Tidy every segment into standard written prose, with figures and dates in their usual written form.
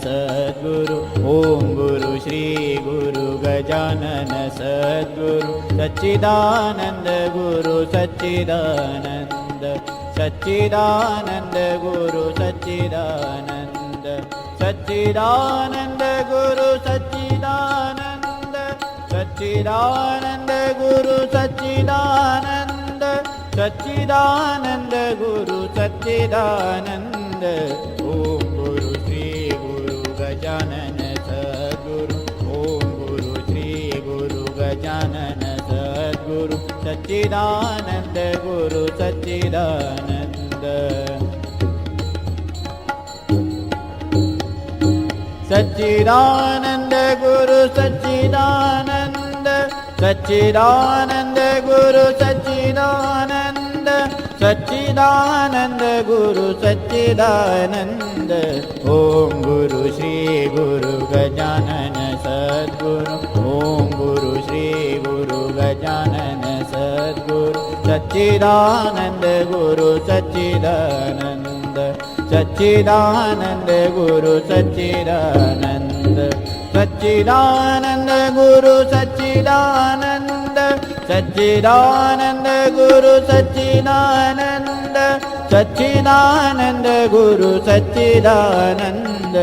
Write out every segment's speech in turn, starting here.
सद्गुरु ओम गुरु श्री गुरु गजानन सद्गुरु सच्चिदानंद गुरु सच्चिदानंद सच्चिदानंद गुरु सच्चिदानंद सच्चिदानंद गुरु सच्चिदानंद सच्चिदानंद गुरु सच्चिदानंद सच्चिदानंद गुरु सच्चिदानंद ओम गुरु श्री गुरु गजानन सद्गुरु ओम गुरु श्री गुरु गजानन सद्गुरु सच्चिदानंद गुरु सच्चिदानंद सच्चिदानंद गुरु सच्चिदानंद सच्चिदानंद गुरु सच्चिदानंद सच्चिदानंद गुरु सच्चिदानंद ओम गुरु श्री गुरु गजानन सद्गुरु ओम गुरु श्री गुरु गजानन सद्गुरु सच्चिदानंद गुरु सच्चिदानंद सच्चिदानंद गुरु सच्चिदानंद सच्चिदानंद गुरु सच्चिदानंद सच्चिदानंद गुरु सच्चिदानंद सच्चिदानंद गुरु सच्चिदानंद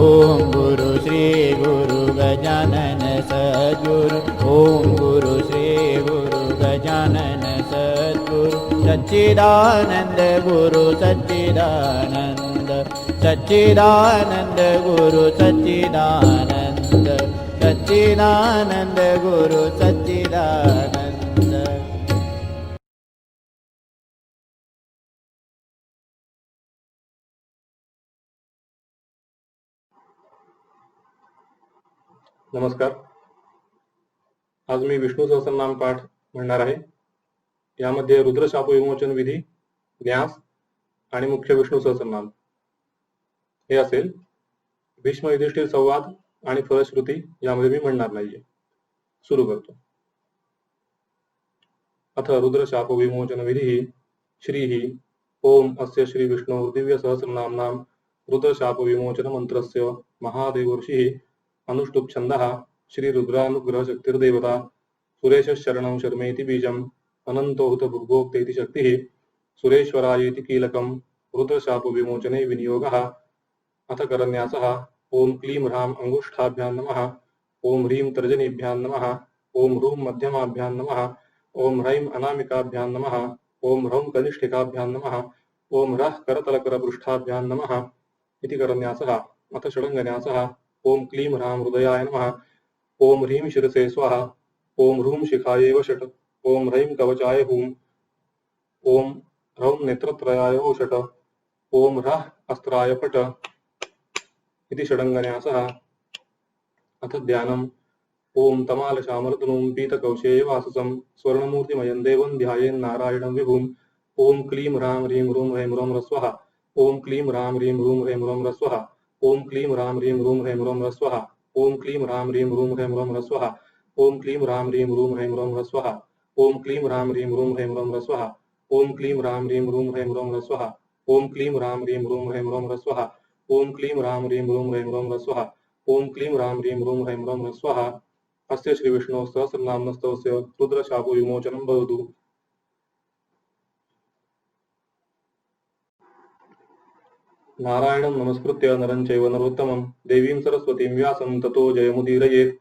ओम गुरु श्री गुरु गजानन सद्गुरु ओम गुरु श्री गुरु गजानन सद्गुरु सच्चिदानंद गुरु सच्चिदानंद सच्चिदानंद गुरु सच्चिदानंद सच्चिदानंद गुरु सच्चिदानंद नमस्कार. आज मी विष्णू सहस्रनाम पाठ म्हणणार आहे. यामध्ये रुद्रशाप विमोचन विधी, न्यास आणि मुख्य विष्णू सहस्रनाम हे असेल. भीष्म युधिष्ठिर संवाद आणि फलश्रुती यामध्ये मी म्हणणार नाहीये. सुरू करतो. अथ रुद्रशाप विमोचन विधी श्रीहि ओम अस्य श्री विष्णु दिव्य सहस्रनाम्नां रुद्रशाप विमोचन मंत्रस्य महादेवर्षिः अनुष्टुप छंदः श्री रुद्रानुग्रह शक्तिर्देवता सुरेश शरणं शर्मेति बीजम् अनंतोहुत भुग्भोक्तेति शक्तिः सुरेश्वरायेति कीलकं रुद्रशाप विमोचने विनियोगः. अथ करन्यासः ओम क्लीं ह्रां अंगुष्ठाभ्यां नमः ओम ह्रीं तर्जनीभ्यां नमः ओम ह्रूं मध्यमाभ्यां नमः ओम ह्रैं अनामिकाभ्यां नमः ओम ह्रौं कनिष्ठिकाभ्यां नमः ओम ह्रः करतलकरपृष्ठाभ्यां नमः इति करन्यासः. अथ षडङ्गन्यासः ओम क्लीं ह्रां हृदयाय नमः ओम ह्रीं शिरसे स्वाहा ओम ह्रूं शिखायै वषट् ओम ह्रैं कवचाय हूं ओम ह्रौं नेत्रत्रयाय ओषट ओम ह्रः अस्त्राय पट इति षडङ्गन्यासः. अथ ध्यानम् ओम तमालशामर्दनुं पीतकौशेयवाससं स्वर्णमूर्तिमयं देवं ध्यायेन्नारायणं विभुम् ओम क्लीं ह्रां ह्रीं ह्रूं ह्रैं ह्रौं ह्रस्वः ओम क्लीं ह्रां ह्रीं ह्रूं ह्रैं ह्रौं ह्रस्वः ओम क्लीं ह्रां ह्रीं ह्रूं ह्रैं ह्रौं ह्रस्वः ओम क्लीं ह्रां ह्रीं ह्रूं ह्रैं ह्रौं ह्रस्वः ओम क्लीं ह्रां ह्रीं ह्रूं ह्रैं ह्रौं ह्रस्वः ओम क्लीं ह्रां ह्रीं ह्रूं ह्रैं ह्रौं ह्रस्वः ओम क्लीं ह्रां ह्रीं ह्रूं ह्रैं ह्रौं ह्रस्वः ओम क्लीं ह्रां ह्रीं ह्रूं ह्रैं ह्रौं ह्रस्वः ओम क्लीं ह्रां ह्रीं ह्रूं ह्रैं ह्रौं ह्रस्वः ओम क्लीं ह्रां ह्रीं ह्रूं ह्रैं ह्रौं ह्रस्वः. अस्य श्री विष्णु सहस्रनामस्तवस्य रुद्रशाप विमोचनं भवतु. नारायणं नमस्कृत्य नरं चैव नरोत्तमं देवीं सरस्वतीं व्यासं ततो जयमुदीरयेत्.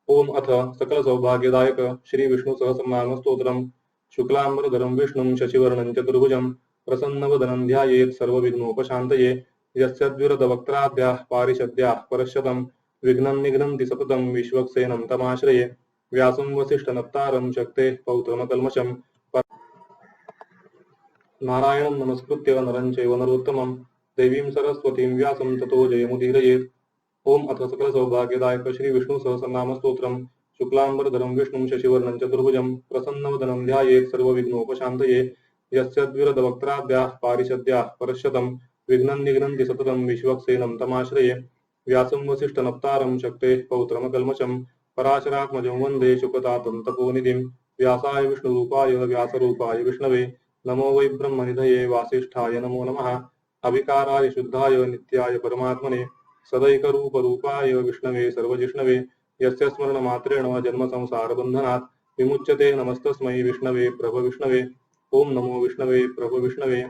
ओम अथ सकल सौभाग्यदायक श्री विष्णु सहस्रनाम स्तोत्रम्. शुक्लांबरधरं विष्णुं शशिवर्णं चतुर्भुजं प्रसन्नवदनं ध्यायेत् सर्वविघ्नोपशान्तये. यस्य द्विरदवक्त्राद्याः पारिषद्याः परश्शतं विघ्नं निघ्नन्ति सततं विश्वक्सेनं तमाश्रये. व्यासं वसिष्ठनप्तारं शक्तेः पौत्रमकल्मषम्. नारायणं नमस्कृत्य नरं चैव नरोत्तमं देवीं सरस्वतीं व्यासं ततो जयमुदीरयेत्. ओम अथ सकल सौभाग्यदायक श्री विष्णु सहस्रनाम स्तोत्रम्. शुक्लांबरधरं विष्णुं शशिवर्णं चतुर्भुजं प्रसन्नवदनं ध्यायेत् सर्वविघ्नोपशान्तये. यस्य द्विरदवक्त्राद्याः पारिषद्याः परश्शतं विघ्नं निघ्नन्ति सततं विश्वक्सेनं तमाश्रये. व्यासं वसिष्ठनप्तारं शक्तेः पौत्रमकल्मषम्. पराशरात्मजं वन्दे शुकतातं तपोनिधिं. व्यासाय विष्णुरूपाय व्यासरूपाय विष्णवे नमो वै ब्रह्मनिधये वासिष्ठाय नमो नमः. अविकाराय शुद्धाय नित्याय परमात्मने सदैकरूपरूपाय विष्णवे सर्वजिष्णवे यस्य स्मरणमात्रेण जन्मसंसारबन्धनात् विमुच्यते नमस्तस्मै विष्णवे प्रभ विष्णवे ओम नमो विष्णवे प्रभ विष्णवे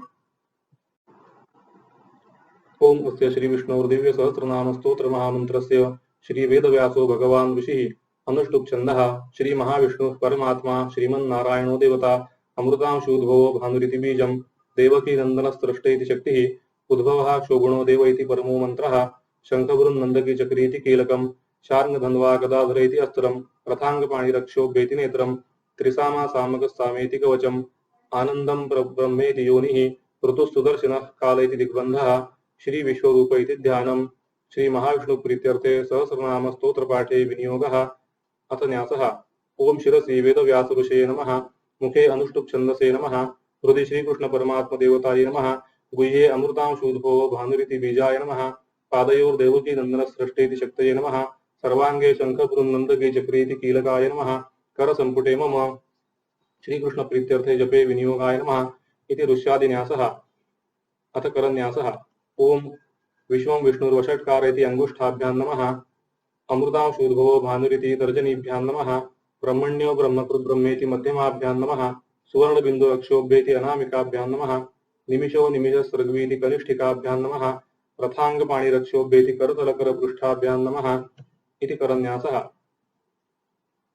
ओम अस्य श्री विष्णोर्दिव्य सहस्रनाम स्तोत्र महामंत्रस्य श्री वेदव्यासो भगवान ऋषिः अनुष्टुप् छन्दः श्री महाविष्णु परमात्मा श्रीमन्नारायणो देवता अमृतांशूद्भवो भानुरिति बीजं देवकी नन्दनस्रष्टेति शक्तिः उद्भवः क्षोगुणो देव इति परमो मंत्रः शङ्खवृन्नन्दकी चक्रीति कीलकम् शार्ङ्गधन्वा गदाधरेति अस्त्रम् रथाङ्गपाणिरक्षोभ्येति नेत्रम् त्रिसामा सामकस्सामेति कवचम् आनन्दं ब्रह्मेति योनिः ऋतुस्सुदर्शनः काल इति दिग्बन्धः श्री विश्वरूप इति ध्यानम् श्री महाविष्णु प्रीत्यर्थे सहस्रनाम स्तोत्र पाठे विनियोगः अथ न्यासः ओम शिरसि वेदव्यास ऋषये नमः मुखे अनुष्टुप् छन्दसे नमः हृदि श्रीकृष्ण परमात्म देवताय नमः गुह्ये अमृतांशूद्भवो भानुरिति बीजाय नमः पादयोर्देवकी नन्दनस्रष्टेति शक्तये नमः सर्वाङ्गे शङ्खवृन्नन्दकी चक्रीति कीलकाय नमः करसम्पुटे मम श्रीकृष्ण प्रीत्यर्थे जपे विनियोगाय नमः इति ऋष्यादिन्यासः अथ करन्यासः ओम विश्वं विष्णुर्वषट्कार इति अंगुष्ठाभ्यां नमः अमृतांशूद्भवो भानुरिति तर्जनीभ्यां नमः ब्रह्मण्यो ब्रह्मकृत् ब्रह्मेति मध्यमाभ्यां नमः सुवर्णबिन्दु अक्षोभ्येति अनामिकाभ्यां नमः निमिषो निमिषस्रग्वीति कनिष्ठिकाभ्यां नमः रथाङ्गपाणिरक्षोभ्येति करतलकरपृष्ठाभ्यां नमः इति करन्यासः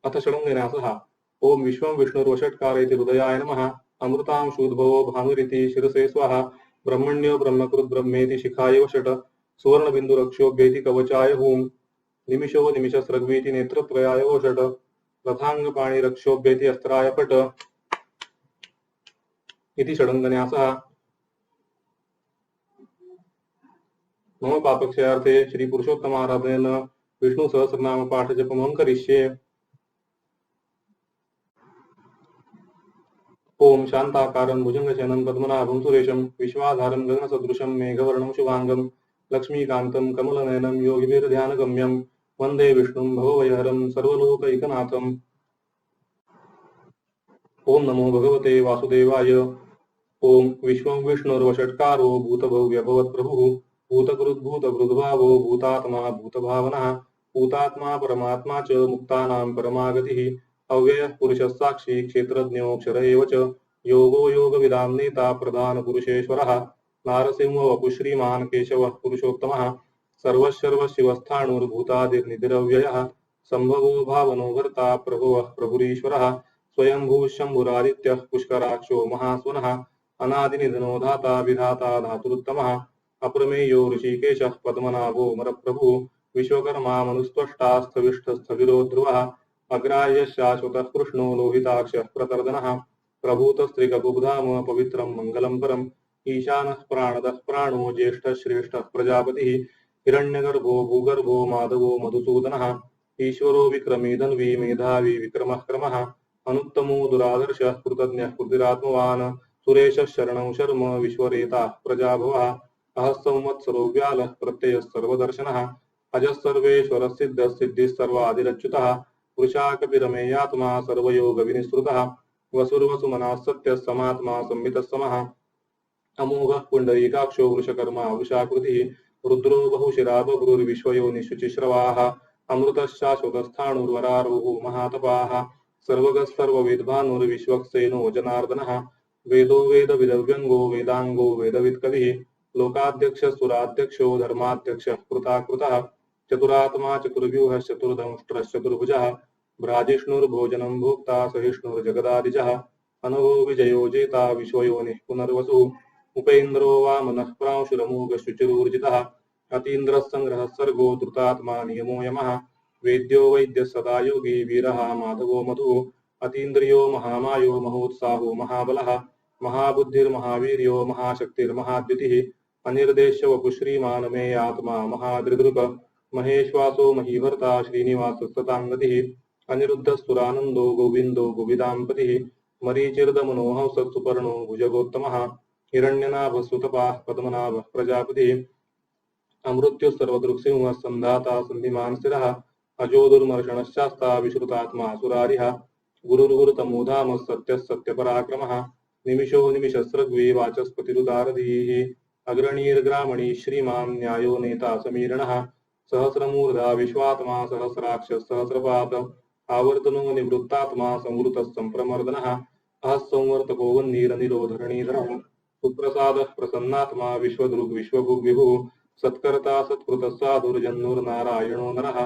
अथ षडङ्गन्यासः ओम विश्वं विष्णुर्वषट्कार इति हृदयाय नमः अमृतांशूद्भवो भानुरिति शिरसे स्वाहा ब्रह्मण्यो ब्रह्मकृत् ब्रह्मेति शिखाय वषट् सुवर्णबिन्दुरक्षोभ्येति कवचाय हूं निमिषो निमिषस्रग्वीति नेत्रत्रयाय वषट् रथाङ्गपाणिरक्षोभ्येति अस्त्राय पट इति षडङ्गन्यासः मम पापक्षयार्थे श्री पुरुषोत्तमाराधनेन विष्णु सहस्रनाम पाठ जपमं करिष्ये ओम शांताकारं भुजंगशयनं पद्मनाभं सुरेशं विश्वाधारं गगनसदृशं मेघवर्णं शुभांगं लक्ष्मीकान्तं कमलनयनं योगिभिर्ध्यानगम्यं वन्दे विष्णुं भवभयहरं सर्वलोकैकनाथम् ओम नमो भगवते वासुदेवाय ओम विश्वं विष्णुर्वषट्कारो भूतभव्यभवत्प्रभुः भूतकृद्भूतभृद्भावो भूतात्मा भूतभावनः भूतात्मा परमात्मा च मुक्तानां परमागतिः अव्ययः पुरुषः साक्षी क्षेत्रज्ञोऽक्षर एव च योगो योगविदां नेता प्रधानपुरुषेश्वरः नारसिंहो वपुः श्रीमान् केशवः पुरुषोत्तमः सर्वशर्वशिवस्थाणुर्भूतादिर्निधिरव्ययः सम्भवो भावनो भर्ता प्रभुवः प्रभुरीश्वरः स्वयंभूः शम्भुरादित्यः पुष्कराक्षो महास्वनः अनादिनिधनो धाता विधाता धातुरुत्तमः अप्रमेयो ऋषिकेशः पद्मनाभो मरप्रभुः विश्वकर्मा मनुस्त्वष्टास्थविष्ठस्थविरो ध्रुवः अग्राह्यः शाश्वतः कृष्णो लोहिताक्षः प्रतर्दनः प्रभूतस्त्रिकबुधाम पवित्रं मङ्गलं परम् ईशानः प्राणदः प्राणो ज्येष्ठः श्रेष्ठः प्रजापतिः हिरण्यगर्भो भूगर्भो माधवो मधुसूदनः ईश्वरो विक्रमी धन्वी मेधावी विक्रमः क्रमः अनुत्तमो दुरादर्शः कृतज्ञः कृतिरात्मवान् सुरेशः शरणं शर्म विश्वरेता प्रजाभवः अहः संवत्सरो व्यालः प्रत्ययः सर्वदर्शनः अजः सर्वेश्वरः सिद्धः सिद्धिः सर्वादिरच्युतः पुरुषाकपिरमेयात्मा सर्वयोगविनिसृतः वसुर्वसुमनः सत्यः समात्मा संवितः समः अमोघः पुण्डरीकाक्षो वृषकर्मा वृषाकृतिः रुद्रो बहुशिरा बभ्रुर्विश्वयोनिशुचिश्रवाः अमृतः शाश्वतस्थाणुर्वरारोः महातपाः सर्वगः सर्वविद्भानुर्विश्वक्सेनो जनार्दनः वेदो वेदविदव्यङ्गो वेदाङ्गो वेदवित्कविः लोकाध्यक्षः सुराध्यक्षो धर्माध्यक्षः कृताकृतः चतुरात्मा चतुर्व्यूहः चतुर्दंष्ट्रश्चतुर्भुजः भ्राजिष्णुर्भोजनं भोक्ता सहिष्णुर्जगदादिजः अनघो विजयो जेता विश्वयोनिः पुनर्वसुः उपेन्द्रो वामनः प्रांशुरमोघ शुचिरूर्जितः अतीन्द्रः संग्रहः सर्गो धृतात्मा नियमो यमः वेद्यो वैद्यः सदा योगी वीरः माधवो मधुः अतीन्द्रियो महामायो महोत्साहो महाबलः महाबुद्धिर्महावीर्यो महाशक्तिर्महाद्युतिः अनिर्देश्य वपुः श्रीमान् मे आत्मा महादृदृक महेश्वासो महीभर्ता श्रीनिवासस्तताङ्गतिः अनिरुद्धस्तुरानन्दो गोविन्दो गोविदाम्पतिः मरीचिर्दमनोहंसत्सुपर्णो भुजगोत्तमः हिरण्यनाभस्तुतपाः पद्मनाभः प्रजापतिः अमृत्युः सर्वदृक्सिंहः सन्धाता सन्धिमान् स्थिरः अजो दुर्मर्षणश्चास्ता विश्रुतात्मा सुरारिः गुरुर्गुरुतमो धामः सत्यः सत्यपराक्रमः निमिषो निमिषस्रग्वी वाचस्पतिरुदारधीः अग्रणीर्ग्रामणी श्रीमान् न्यायो नेता समीरणः सहस्रमूर्धा विश्वात्मा सहस्राक्ष सहस्रपात आवर्तनो निवृत्तात्मा संवृतः संप्रमर्दनः अहः संवर्तको वह्निरनिरोधरणीधरः सुप्रसादः प्रसन्नात्मा विश्वदृग् विश्वभुग् विभुः सत्कर्ता सत्कृतः साधुर्जन्नुर्नारायणो नरः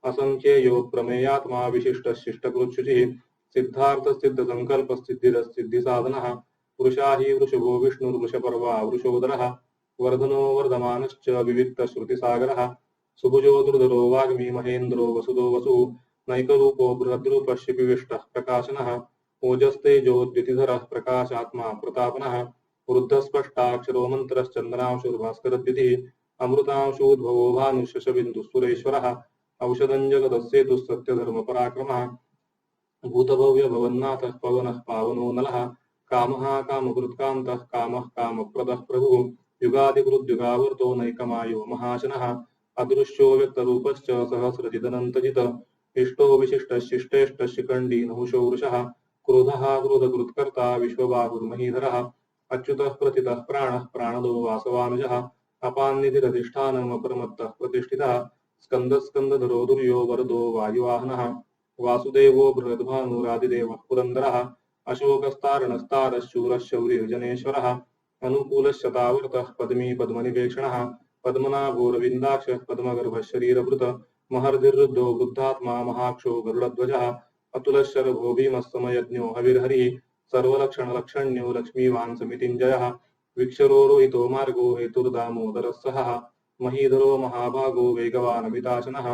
असंख्येयो प्रमेयात्मा विशिष्टः शिष्टकृच्छुचिः सिद्धार्थ सिद्ध संकल्प सिद्धि साधनः वृषा हि वृषभो विष्णुर्वृषपर्वा वृषोदरः वर्धनो वर्धमानश्च विविक्त श्रुतिसागरः सुभुजो दुर्धरो वाग्मी महेन्द्रो वसुदो वसुः नैकरूपो बृहद्रूपः शिपिविष्टः प्रकाशनः ओजस्तेजोद्युतिधरः प्रकाशात्मा प्रतापनः वृद्धस्पष्टाक्षरो मन्त्रश्चन्द्रांशुर्भास्करद्युतिः अमृतांशोद्भवो भानुशशबिन्दुः औषधं जगदस्येतु सत्यधर्मपराक्रमः भूतभव्य भवन्नाथः पवनः पावनो नलः कामः कामकृत्कान्तः कामः कामप्रदः प्रभुः युगादिकृद्युगावर्तो नैकमायो महाशनः अदृश्यो व्यक्तरूपश्च सहस्रजिदनन्तजित इष्टो विशिष्टशिष्टेष्ट शिखण्डी नहुषो वृषः क्रोधः क्रोधकृत्कर्ता विश्वबाहुर्महीधरः अच्युतः प्रतितः प्राणः प्राणदो वासवानुजः अपान्निधिरधिष्ठानमपरमत्तः प्रतिष्ठितः स्कन्दस्कन्दधरो दुर्यो वरदो वायुवाहनः वासुदेवो बृहद्भानुरादिदेवः पुरन्दरः अशोकस्तारणस्तारश्शूरः शौर्यजनेश्वरः अनुकूलश्शतावर्तः पद्मी पद्मनिपेक्षणः पद्मनाभोरविन्दाक्षः पद्मगर्भः शरीरभृत महर्धिर्रुद्धो वृद्धात्मा महाक्षो गरुडध्वजः अतुलशरभो भीमस्तमयज्ञो हविर्हरिः सर्वलक्षणलक्षण्यो लक्ष्मीवान् समितिञ्जयः विक्षरोरोहितो मार्गो हेतुर्दामोदरः सहः महीधरो महाभागो वेगवानमिताशनः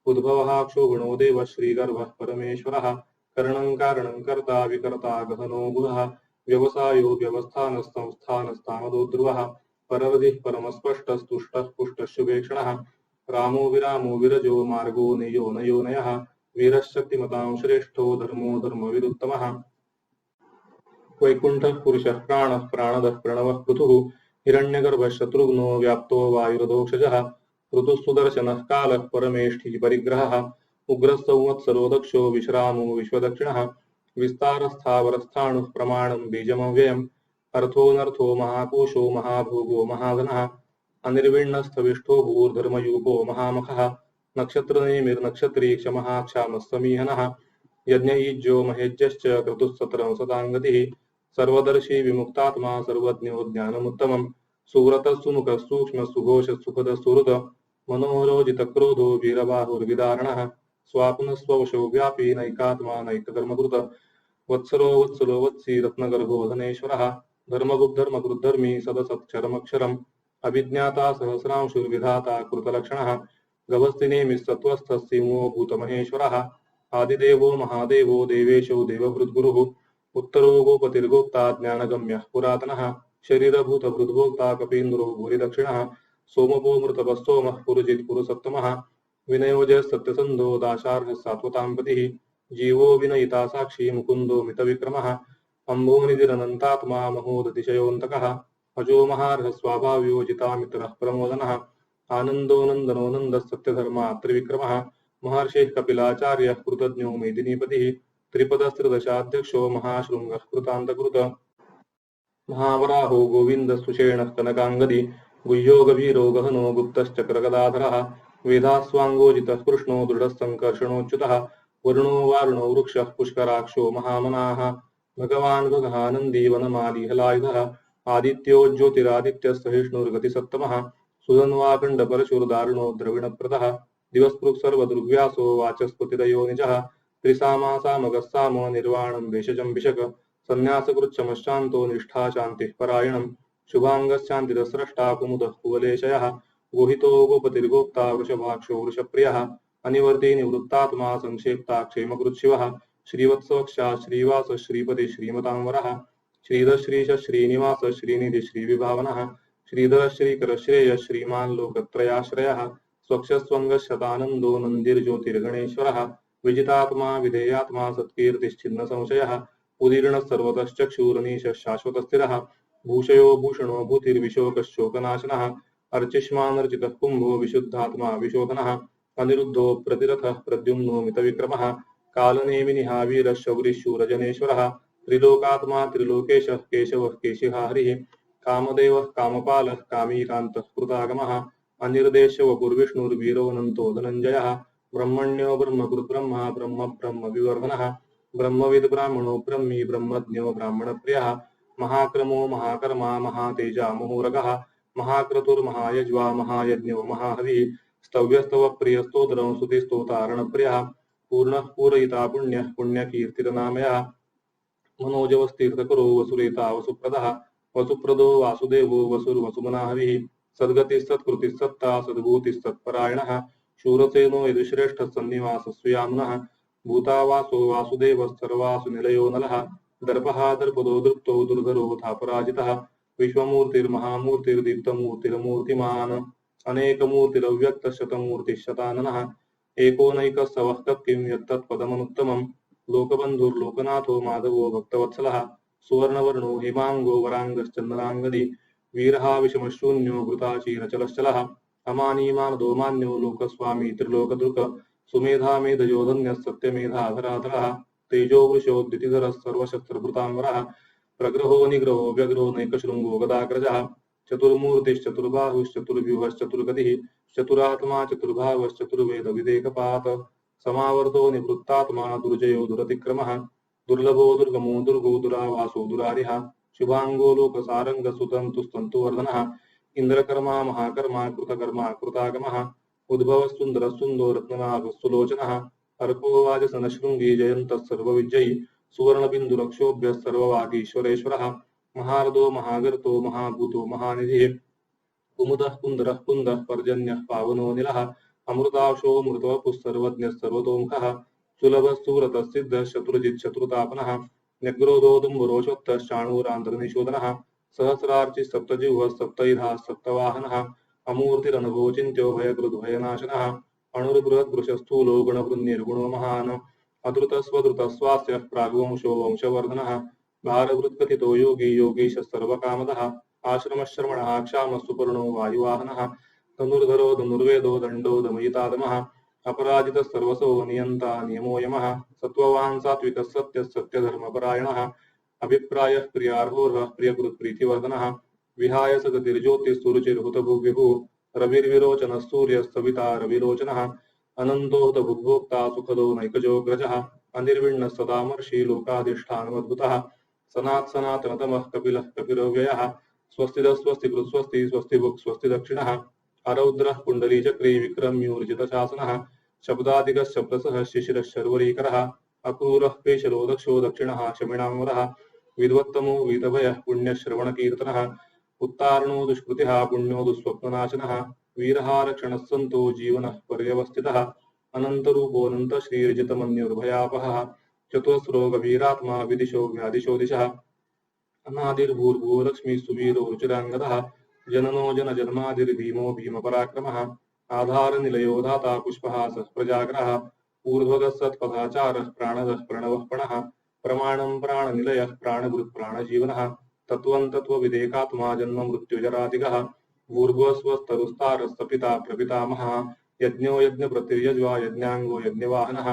उद्भवः क्षोभणो देवः श्रीगर्भः परमेश्वरः करणं कारणं कर्ता विकर्ता गहनो गुहः व्यवसायो व्यवस्थानस्थानस्थामदो ध्रुवः पररधिः परमस्पष्टस्तुष्टः पुष्टः शुभेक्षणः रामो विरामो विरजो मार्गो नेयो नयो नयः वीरः शक्तिमतां श्रेष्ठो धर्मो धर्मविरुत्तमः वैकुण्ठः पुरुषः प्राणः प्राणदः प्रणवः पृथुः हिरण्यगर्भः शत्रुघ्नो व्याप्तो वायुरधोक्षजः ऋतुः सुदर्शनः कालः परमेष्ठिः परिग्रहः उग्रः संवत्सरो दक्षो विश्रामो विश्वदक्षिणः विस्तारस्थावरस्थाणुः प्रमाणं बीजमव्ययम् अर्थोऽनर्थो महाकोशो महाभोगो महाधनः अनिर्विण्णस्थविष्ठो भूर्धर्मयूपो महामखः नक्षत्रनेमिर्नक्षत्री क्षमः क्षामः समीहनः यज्ञयुज्यो महेज्यश्च क्रतुः सतरं सदाङ्गतिः सर्वदर्शी विमुक्तात्मा सर्वज्ञो ज्ञानमुत्तमम् सुव्रतः सुमुखः सूक्ष्मः सुघोषः सुखदः सुहृद मनोरोजितक्रोधो वीरबाहुर्विदारणः स्वाप्नस्ववशो व्यापी नैकात्मा नैककर्मकृत वत्सरो वत्सलो वत्सी रत्नगर्भो धनेश्वरः धर्मगुद्धर्मकृद्धर्मी सदसत्क्षरमक्षरम् अभिज्ञाता सहस्रांशुर्विधाता कृतलक्षणः गभस्तिनेमिः सत्त्वस्थः सिंहो भूतमहेश्वरः आदिदेवो महादेवो देवेशो देवभृद्गुरुः उत्तरो गोपतिर्गोप्ता ज्ञानगम्यः पुरातनः शरीरभूतभृद्भोक्ता कपीन्द्रो भूरिदक्षिणः सोमपो मृतपस्तोमः पुरुजित् पुरुसत्तमः विनयोजः सत्यसन्धो दाशार्हः सात्वताम्पतिः जीवो विनयिता साक्षी मुकुन्दो मितविक्रमः अम्भोनिधिरनन्तात्मा महोदतिशयोऽन्तकः अजो महार्हः स्वाभाव्यो जितामित्रः प्रमोदनः आनन्दो नन्दनो नन्दः सत्यधर्मा त्रिविक्रमः महर्षिः कपिलाचार्यः कृतज्ञो मेदिनीपतिः त्रिपदस्त्रिदशाध्यक्षो महाशृङ्गः कृतान्तकृत महावराहो गोविन्दस्तुषेणः कनकाङ्गदी गुह्यो गभीरो गहनो गुप्तश्चक्रगदाधरः वेदास्वाङ्गोजितः कृष्णो दृढः सङ्कर्षणोच्युतः वरुणो वारुणो वृक्षः पुष्कराक्षो महामनाः भगवान् भगहानन्दी वनमाली हलायुधः आदित्यो ज्योतिरादित्यः सहिष्णुर्गतिसत्तमः सुधन्वाखण्डपरशुर्दारुणो द्रविणप्रदः दिवस्पृक् सर्वदुर्व्यासो वाचस्पतिरयो निजः त्रिसामासामगः सामो निर्वाणं भेषजं भिषक संन्यासकृच्छमश्चान्तो निष्ठा शान्तिः परायणम् शुभाङ्गश्चान्तिदस्रष्टा कुमुदः कुवलेशयः गोहितो गोपतिर्गोप्ता वृषभाक्षो वृषप्रियः अनिवर्ती निवृत्तात्मा संक्षेप्ता क्षेमकृच्छिवः श्रीवत्सवक्षा श्रीवास श्रीपति श्रीमतांवरः श्रीधर श्रीश श्रीनिवास श्रीनिधि श्रीविभावनः श्रीधर श्रीकर श्रेय श्रीमान् लोकत्रयाश्रयः स्वक्षस्वङ्गशतानन्दो नन्दिर्ज्योतिर्गणेश्वरः विजितात्मा विधेयात्मा सत्कीर्तिश्चिन्न संशयः उदीर्णः सर्वतश्चक्षुरनीशः शाश्वतस्थिरः भूषयो भूषणो भूतिर्विशोकशोकनाशनः अर्चिष्मानर्चितः कुम्भो विशुद्धात्मा विशोधनः अनिरुद्धो प्रतिरथः प्रद्युम्नो मितविक्रमः कालनेमिनिहा वीरः शौरिः शूरजनेश्वरः त्रिलोकात्मा त्रिलोकेशः केशवः केशिहा हरिः कामदेव कामपाल कामीकांत कृतागमः अनिर्देश वपुर्विष्णुर्वीरोऽनन्तो धनञ्जयः ब्रह्मण्यो ब्रह्मकृत् ब्रह्मा ब्रह्म ब्रह्म विवर्धनः ब्रह्मविद् ब्राह्मणो ब्रह्मी ब्रह्मज्ञो ब्राह्मणप्रियः महाक्रमो महाकर्मा महातेजा मुहूरगः महाक्रतुर्महायज्वा महायज्ञो महाहविः स्तव्यस्तव प्रियस्तोत्रं स्तुतिस्तोतारणप्रियः पूर्णः पूरयिता पुण्यः पुण्यकीर्तिरनामयः मनोजवस्तीर्थकरो वसुरेता वसुप्रदः वसुप्रदो वासुदेवो वसुर्वसुमनाहविः सद्गतिस्सत्कृतिस्सत्ता सद्भूतिस्सत्परायणः शूरसेनो यदुश्रेष्ठः सन्निवासस्वयाम्नः भूतावासो वासुदेवः सर्वासु निलयो नलः दर्पः दर्पदो दृप्तो दुर्धरो धापराजितः विश्वमूर्तिर्महामूर्तिर्दीप्तमूर्तिरमूर्तिमान् अनेकमूर्तिरव्यक्तशतमूर्तिशताननः एकोनैकः सवः तत्किं यत्तत्पदमनुत्तमम् लोकबन्धुर्लोकनाथो माधवो भक्तवत्सलः सुवर्णवर्णो हिमाङ्गो वराङ्गश्चन्द्राङ्गदी वीरः विषमशून्यो घृताचीरचलश्चलः अमानीमानदो मान्यो लोकस्वामी त्रिलोकदृक् सुमेधा मेधयोधन्यः सत्यमेधाधराधरः तेजो वृषोद्दितिधरः सर्वशस्त्रभृताम्बरः प्रग्रहो निग्रहो व्यग्रो नैकशृङ्गो गदाग्रजः चतुर्मूर्तिश्चतुर्बाहुश्चतुर्व्यूहश्चतुर्गतिः चतुरात्मा चतुर्भावश्चतुर्वेदविदेकपात् समावर्तो निवृत्तात्मा दुर्जयो दुरतिक्रमः दुर्लभो दुर्गमो दुर्गो दुरावासो दुरारिः शुभांगो लोकसारङ्गसुतन्तुस्तन्तुवर्धनः इन्द्रकर्मा महाकर्मा कृतकर्मा कृतागमः उद्भवः सुन्दरः सुन्दो रत्ननाभः सुलोचनः अर्को वाजसनशृङ्गी जयन्तः सर्वविजयी सुवर्णबिन्दुरक्षोभ्यः सर्ववागीश्वरेश्वरः महारदो महागर्तो महाभूतो महानिधिः कुमुदः कुन्दरः कुन्दः पर्जन्यः पावनो निलः अमृताशो मृतवपुः सर्वज्ञः सर्वतोमुखः सुलभः सुव्रतः सिद्धः शत्रुजित् शत्रुतापनः न्यग्रोधोदुम्बरोषोत्तः शाणूरान्तर्निशोधनः सहस्रार्चिः सप्तजिह्वः सप्तैधाः सप्तवाहनः अमूर्तिरनघोचिन्त्यो भयकृद्भयनाशनः अणुर्बृहद्वृषस्थूलो गुणवृन्निर्गुणो महान् अधृतस्वधृतस्वास्यः प्राग्वंशो वंशवर्धनः भारवृत्कथितो योगी योगीशः सर्वकामदः आश्रमश्रमणः क्षामः सुपर्णो वायुवाहनः धनुर्धरो धनुर्वेदो दण्डो दमयितादमः अपराजितः सर्वसो नियन्ता नियमो यमः सत्त्ववान् सात्विकः सत्यः सत्यधर्मपरायणः अभिप्रायः प्रियार्होर्हः प्रियकृत्प्रीतिवर्धनः विहाय सगतिर्ज्योतिः रविर्विरोचनः सूर्यः सविता रविरोचनः अनन्तो हुतभुग्भोक्ता सुखदो नैकजोऽग्रजः अनिर्विण्णः सदामर्षि लोकाधिष्ठानमद्भुतः सनात्सनातनतमः कपिलः कपिरव्ययः स्वस्तिदः स्वस्तिकृत् स्वस्ति स्वस्तिभुक् स्वस्ति दक्षिणः अरौद्रः कुण्डलीचक्री विक्रम्यूर्जितशासनः शब्दादिकः शब्दसः शिशिरः शर्वरीकरः अक्रूरः पेशलो दक्षो दक्षिणः शमिणाम्बरः विद्वत्तमो वीतभयः पुण्यश्रवणकीर्तनः उत्तारणो दुष्कृतिः पुण्यो दुःस्वप्ननाशनः वीरः रक्षणः सन्तो जीवनः पर्यवस्थितः अनन्तरूपोऽनन्तश्रीर्जितमन्युर्भयापहः चतुस्रो गभीरात्मा विदिशो व्यादिशो दिशः अनादिर्भूर्भुवो लक्ष्मी सुवीरो रुचिराङ्गदः जननो जनजन्मादिर्भीमो भीमपराक्रमः आधारनिलयो धाता पुष्पहासः प्रजाग्रहः ऊर्ध्वगः सत्पथाचारः प्राणदः प्रणवः पणः प्रमाणं प्राणनिलयः प्राणभृत् प्राणजीवनः तत्त्वं तत्त्वविदेकात्मा जन्म मृत्युजरादिगः भूर्भुवस्वस्तरुस्तारः सपिता प्रपितामहः यज्ञो यज्ञप्रतिर्यज्वा यज्ञाङ्गो यज्ञवाहनः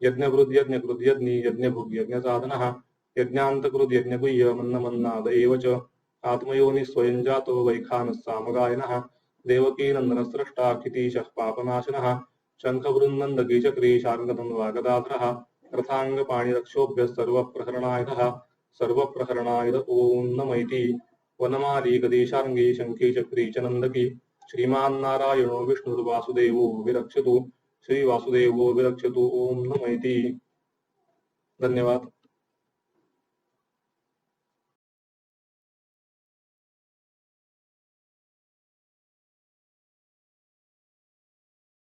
यज्ञभृद्यज्ञकृद्यज्ञी यज्ञभुग्यज्ञसाधनः यज्ञान्तकृद्यज्ञगुह्य मन्नमन्नाद एव च आत्मयोनिः स्वयं जातो वैखानः सामगायनः देवकीनन्दनस्रष्टा क्षितीशः पापनाशनः शङ्खवृन्नन्दकीचक्री शार्ङ्गधन्वागदाधरः रथाङ्गपाणिरक्षोभ्यः सर्वप्रहरणायुध ॐ नमैति वनमाली गदीशार्ङ्गी शङ्खी चक्री च नन्दकी श्रीमान्नारायणो विष्णुर्वासुदेवो विरक्षतु श्रीवासुदेवो विरक्षतु ॐ नमैति। धन्यवाद।